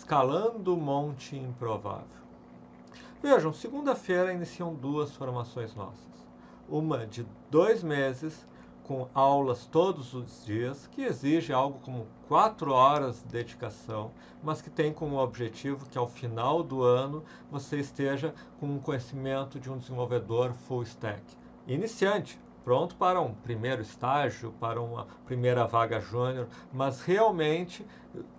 Escalando o Monte Improvável. Vejam, segunda-feira iniciam duas formações nossas. Uma de 2 meses, com aulas todos os dias, que exige algo como 4 horas de dedicação, mas que tem como objetivo que ao final do ano você esteja com um conhecimento de um desenvolvedor full stack. Iniciante, pronto para um primeiro estágio, para uma primeira vaga júnior, mas realmente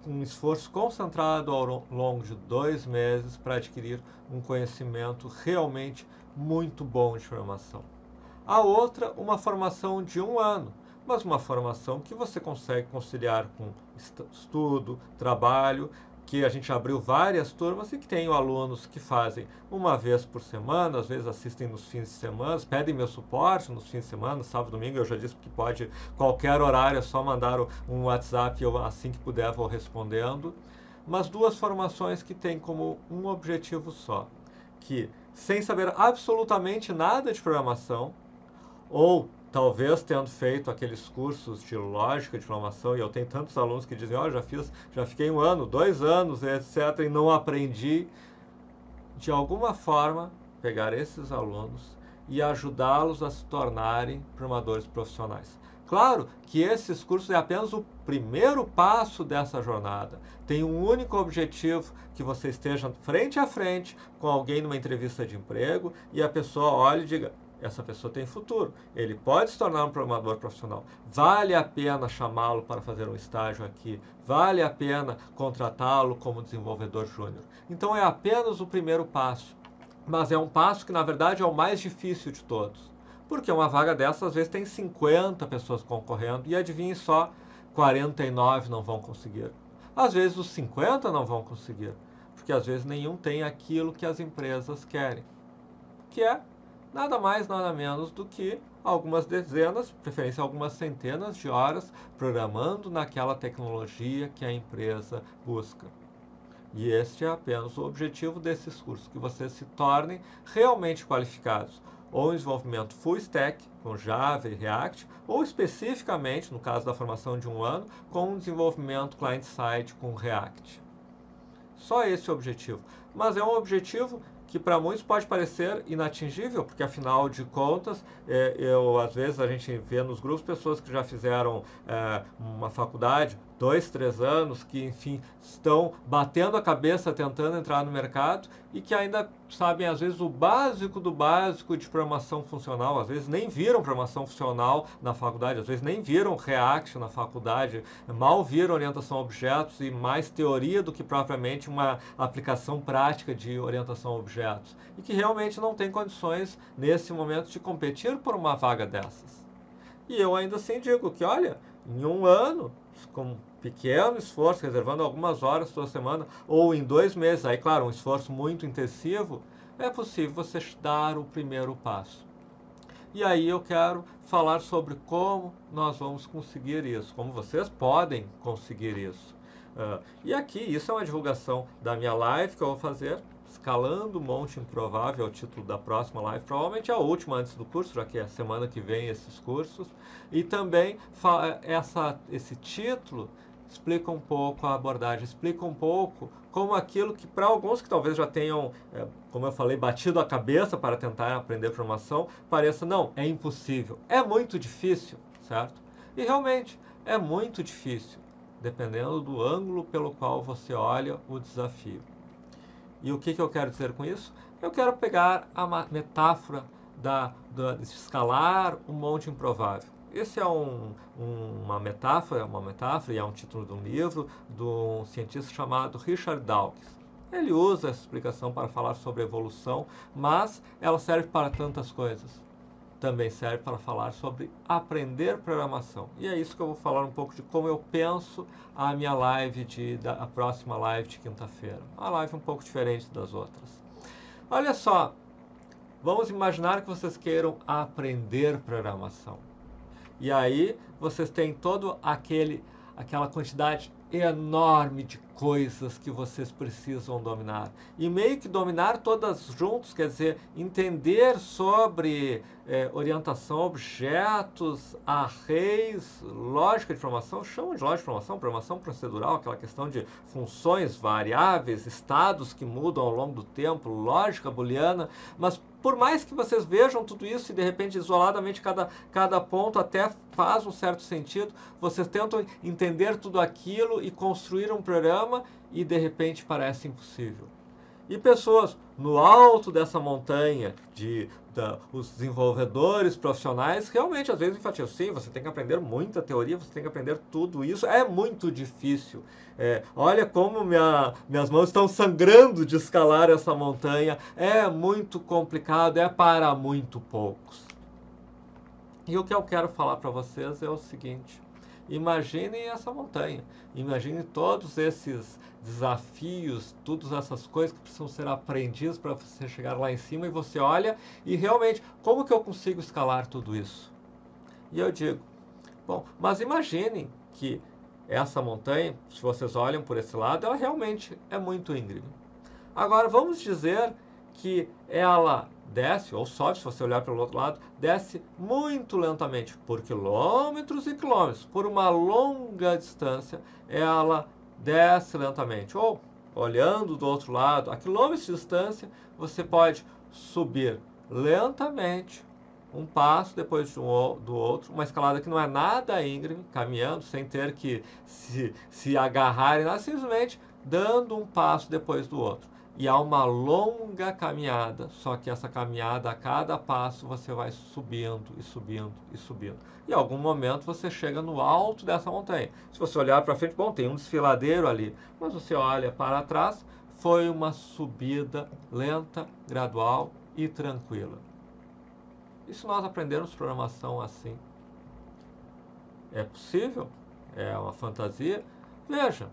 um esforço concentrado ao longo de 2 meses para adquirir um conhecimento realmente muito bom de programação. A outra, uma formação de 1 ano, mas uma formação que você consegue conciliar com estudo, trabalho, que a gente abriu várias turmas e que tem alunos que fazem uma vez por semana, às vezes assistem nos fins de semana, pedem meu suporte nos fins de semana, sábado, domingo, eu já disse que pode qualquer horário, é só mandar um WhatsApp e eu assim que puder vou respondendo. Mas duas formações que têm como um objetivo só, que sem saber absolutamente nada de programação, ou talvez tendo feito aqueles cursos de lógica de programação, e eu tenho tantos alunos que dizem, já fiquei 1 ano, 2 anos, etc., e não aprendi. De alguma forma, pegar esses alunos e ajudá-los a se tornarem programadores profissionais. Claro que esses cursos é apenas o primeiro passo dessa jornada. Tem um único objetivo, que você esteja frente a frente com alguém numa entrevista de emprego e a pessoa olhe e diga, essa pessoa tem futuro, ele pode se tornar um programador profissional, vale a pena chamá-lo para fazer um estágio aqui, vale a pena contratá-lo como desenvolvedor júnior. Então é apenas o primeiro passo, mas é um passo que na verdade é o mais difícil de todos, porque uma vaga dessa às vezes tem 50 pessoas concorrendo e adivinhe só, 49 não vão conseguir. Às vezes os 50 não vão conseguir, porque às vezes nenhum tem aquilo que as empresas querem, que é nada mais, nada menos do que algumas dezenas, preferência algumas centenas de horas programando naquela tecnologia que a empresa busca. E este é apenas o objetivo desses cursos, que vocês se tornem realmente qualificados, ou em desenvolvimento full stack, com Java e React, ou especificamente, no caso da formação de 1 ano, com um desenvolvimento client-side com React. Só esse é o objetivo. Mas é um objetivo que para muitos pode parecer inatingível, porque afinal de contas, às vezes a gente vê nos grupos pessoas que já fizeram uma faculdade, 2, 3 anos, que enfim estão batendo a cabeça tentando entrar no mercado e que ainda sabem às vezes o básico do básico de programação funcional, às vezes nem viram programação funcional na faculdade, às vezes nem viram React na faculdade, mal viram orientação a objetos e mais teoria do que propriamente uma aplicação prática de orientação a objetos, e que realmente não tem condições nesse momento de competir por uma vaga dessas. E eu ainda assim digo que, olha, em 1 ano, com pequeno esforço, reservando algumas horas toda semana, ou em 2 meses, aí claro, um esforço muito intensivo, é possível você dar o primeiro passo. E aí eu quero falar sobre como nós vamos conseguir isso, como vocês podem conseguir isso. E aqui, isso é uma divulgação da minha live que eu vou fazer, Escalando o Monte Improvável, é o título da próxima live, provavelmente a última antes do curso, já que é a semana que vem esses cursos. E também esse título explica um pouco a abordagem, explica um pouco como aquilo que para alguns que talvez já tenham, como eu falei, batido a cabeça para tentar aprender programação, pareça, não, é impossível, é muito difícil, certo? E realmente é muito difícil, dependendo do ângulo pelo qual você olha o desafio. E o que eu quero dizer com isso? Eu quero pegar a metáfora de escalar um monte improvável. Esse é uma metáfora e é um título de um livro de um cientista chamado Richard Dawkins. Ele usa essa explicação para falar sobre evolução, mas ela serve para tantas coisas. Também serve para falar sobre aprender programação. E é isso que eu vou falar um pouco de como eu penso a minha live, a próxima live de quinta-feira. Uma live um pouco diferente das outras. Olha só, vamos imaginar que vocês queiram aprender programação. E aí vocês têm toda aquela quantidade enorme de coisas que vocês precisam dominar. E meio que dominar todas juntos, quer dizer, entender sobre orientação a objetos, arrays, lógica de programação, chama de lógica de programação procedural, aquela questão de funções, variáveis, estados que mudam ao longo do tempo, lógica booleana, mas por mais que vocês vejam tudo isso e de repente isoladamente cada ponto até faz um certo sentido, vocês tentam entender tudo aquilo e construir um programa e de repente parece impossível. E pessoas no alto dessa montanha, os desenvolvedores profissionais, realmente às vezes enfatizam, sim, você tem que aprender muita teoria, você tem que aprender tudo isso, é muito difícil. Olha como minhas mãos estão sangrando de escalar essa montanha, é muito complicado, é para muito poucos. E o que eu quero falar para vocês é o seguinte: imaginem essa montanha, imaginem todos esses desafios, todas essas coisas que precisam ser aprendidas para você chegar lá em cima, e você olha e realmente, como que eu consigo escalar tudo isso? E eu digo, bom, mas imaginem que essa montanha, se vocês olham por esse lado, ela realmente é muito íngreme. Agora, vamos dizer que ela desce, ou sobe, se você olhar pelo outro lado, desce muito lentamente, por quilômetros e quilômetros, por uma longa distância, ela desce lentamente. Ou, olhando do outro lado, a quilômetros de distância, você pode subir lentamente, um passo depois do outro, uma escalada que não é nada íngreme, caminhando, sem ter que se agarrar, nada, simplesmente dando um passo depois do outro. E há uma longa caminhada, só que essa caminhada, a cada passo, você vai subindo e subindo e subindo. E em algum momento você chega no alto dessa montanha. Se você olhar para frente, bom, tem um desfiladeiro ali, mas você olha para trás, foi uma subida lenta, gradual e tranquila. E se nós aprendermos programação assim? É possível? É uma fantasia? Veja,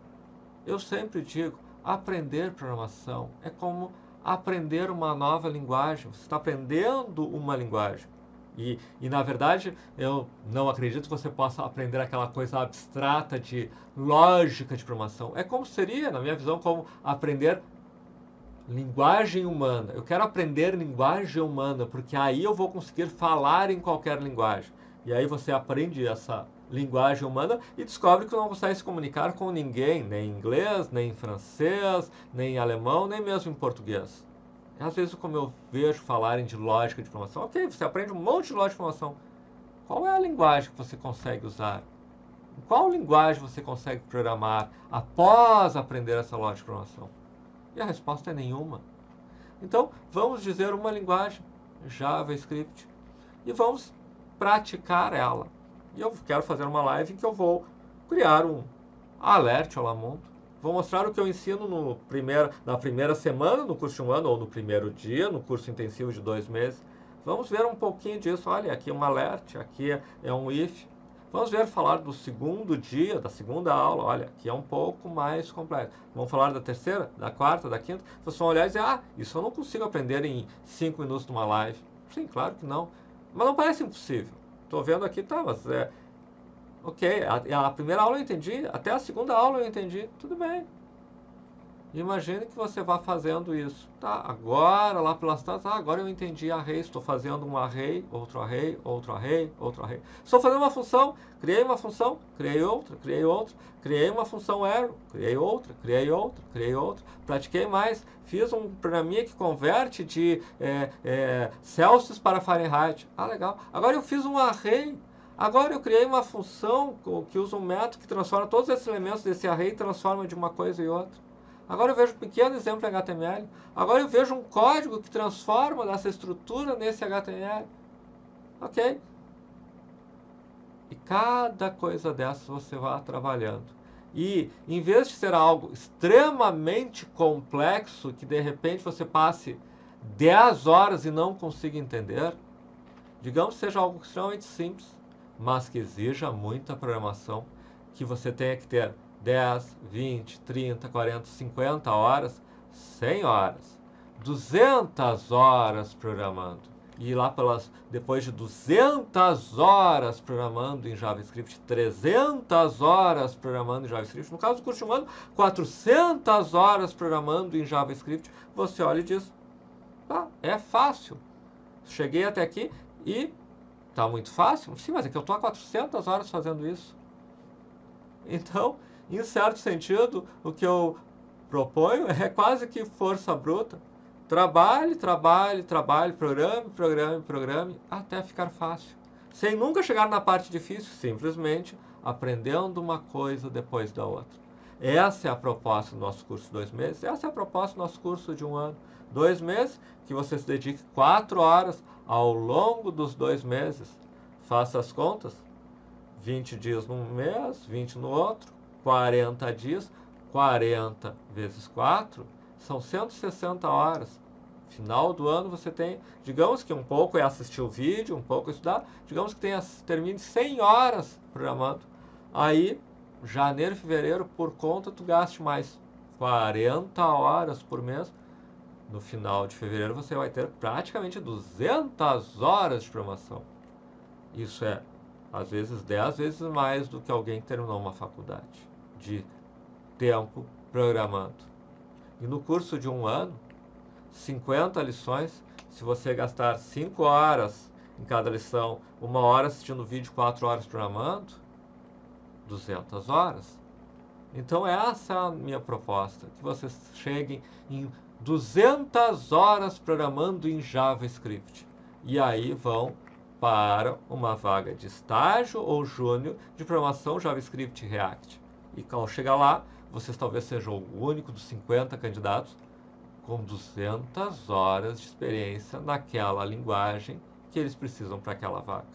eu sempre digo, aprender programação é como aprender uma nova linguagem. Você está aprendendo uma linguagem. E, na verdade, eu não acredito que você possa aprender aquela coisa abstrata de lógica de programação. É como seria, na minha visão, como aprender linguagem humana. Eu quero aprender linguagem humana, porque aí eu vou conseguir falar em qualquer linguagem. E aí você aprende essa linguagem humana e descobre que não consegue se comunicar com ninguém, nem em inglês, nem em francês, nem em alemão, nem mesmo em português. Às vezes, como eu vejo falarem de lógica de programação, ok, você aprende um monte de lógica de programação. Qual é a linguagem que você consegue usar? Qual linguagem você consegue programar após aprender essa lógica de programação? E a resposta é nenhuma. Então, vamos dizer uma linguagem, JavaScript, e vamos praticar ela. E eu quero fazer uma live em que eu vou criar um alert ao mundo. Vou mostrar o que eu ensino na primeira semana, no curso de um ano, ou no primeiro dia, no curso intensivo de 2 meses. Vamos ver um pouquinho disso. Olha, aqui é um alert, aqui é um if. Vamos ver falar do segundo dia, da segunda aula. Olha, aqui é um pouco mais complexo. Vamos falar da terceira, da quarta, da quinta. Vocês vão olhar e dizer, isso eu não consigo aprender em 5 minutos numa live. Sim, claro que não. Mas não parece impossível. Estou vendo aqui, tá, mas ok, a primeira aula eu entendi, até a segunda aula eu entendi, tudo bem. Imagine que você vá fazendo isso. Tá, agora lá pelas tantas, agora eu entendi array, estou fazendo um array, outro array, outro array, outro array. Estou fazendo uma função, criei uma função, criei outra, criei uma função arrow, criei outra, criei outra, criei outra, pratiquei mais, fiz um programinha que converte de Celsius para Fahrenheit. Legal. Agora eu fiz um array. Agora eu criei uma função que usa um método que transforma todos esses elementos desse array e transforma de uma coisa em outra. Agora eu vejo um pequeno exemplo em HTML. Agora eu vejo um código que transforma dessa estrutura nesse HTML. Ok? E cada coisa dessas você vai trabalhando. E em vez de ser algo extremamente complexo, que de repente você passe 10 horas e não consiga entender, digamos que seja algo extremamente simples, mas que exija muita programação, que você tenha que ter 10, 20, 30, 40, 50 horas, 100 horas, 200 horas programando. E lá depois de 200 horas programando em JavaScript, 300 horas programando em JavaScript, no caso do curso de um ano, 400 horas programando em JavaScript, você olha e diz, é fácil. Cheguei até aqui e está muito fácil. Sim, mas é que eu estou há 400 horas fazendo isso. Então, em certo sentido, o que eu proponho é quase que força bruta. Trabalhe, trabalhe, trabalhe, programe, programe, programe, até ficar fácil. Sem nunca chegar na parte difícil, simplesmente aprendendo uma coisa depois da outra. Essa é a proposta do nosso curso de 2 meses, essa é a proposta do nosso curso de um ano. 2 meses, que você se dedique 4 horas ao longo dos 2 meses. Faça as contas, 20 dias num mês, 20 no outro, 40 dias, 40 vezes 4, são 160 horas. Final do ano você tem, digamos que um pouco é assistir o vídeo, um pouco é estudar, digamos que termine 100 horas programando. Aí, janeiro e fevereiro, por conta, tu gaste mais 40 horas por mês. No final de fevereiro você vai ter praticamente 200 horas de programação. Isso é, às vezes, 10 vezes mais do que alguém que terminou uma faculdade de tempo programando. E no curso de um ano, 50 lições, se você gastar 5 horas em cada lição, 1 hora assistindo vídeo, 4 horas programando, 200 horas. Então essa é a minha proposta, que vocês cheguem em 200 horas programando em JavaScript. E aí vão para uma vaga de estágio ou júnior de programação JavaScript e React. E ao chegar lá, vocês talvez sejam o único dos 50 candidatos com 200 horas de experiência naquela linguagem que eles precisam para aquela vaga.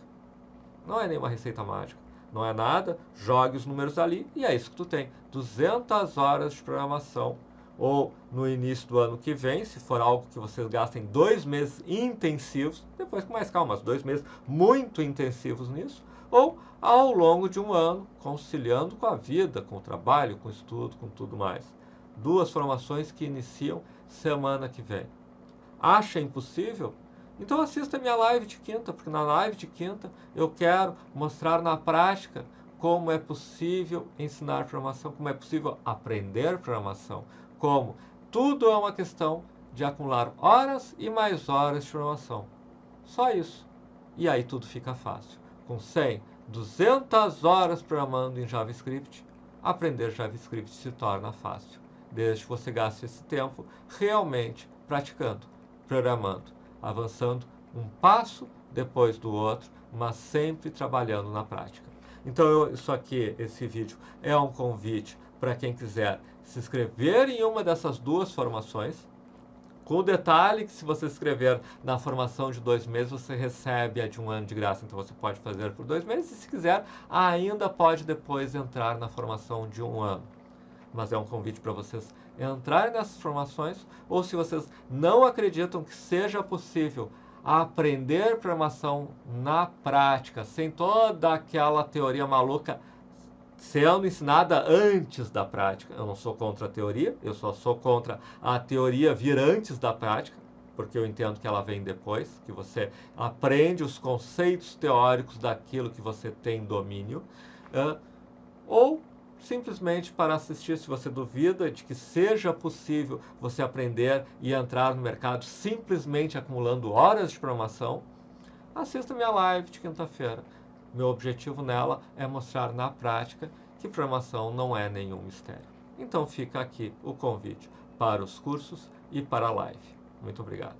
Não é nenhuma receita mágica, não é nada, jogue os números ali e é isso que tu tem. 200 horas de programação. Ou no início do ano que vem, se for algo que vocês gastem 2 meses intensivos, depois com mais calma, mas 2 meses muito intensivos nisso, ou ao longo de um ano, conciliando com a vida, com o trabalho, com o estudo, com tudo mais. 2 formações que iniciam semana que vem. Acha impossível? Então assista a minha live de quinta, porque na live de quinta eu quero mostrar na prática como é possível ensinar programação, como é possível aprender programação, como tudo é uma questão de acumular horas e mais horas de programação. Só isso. E aí tudo fica fácil. Com 100, 200 horas programando em JavaScript, aprender JavaScript se torna fácil. Desde que você gaste esse tempo realmente praticando, programando, avançando um passo depois do outro, mas sempre trabalhando na prática. Então, esse vídeo é um convite para quem quiser se inscrever em uma dessas 2 formações, com o detalhe que se você se inscrever na formação de 2 meses, você recebe a de um ano de graça, então você pode fazer por 2 meses, e se quiser, ainda pode depois entrar na formação de um ano. Mas é um convite para vocês entrarem nessas formações, ou se vocês não acreditam que seja possível aprender programação na prática, sem toda aquela teoria maluca sendo ensinada antes da prática. Eu não sou contra a teoria, eu só sou contra a teoria vir antes da prática, porque eu entendo que ela vem depois, que você aprende os conceitos teóricos daquilo que você tem domínio, ou simplesmente para assistir, se você duvida de que seja possível você aprender e entrar no mercado simplesmente acumulando horas de programação, assista minha live de quinta-feira. Meu objetivo nela é mostrar na prática que programação não é nenhum mistério. Então fica aqui o convite para os cursos e para a live. Muito obrigado.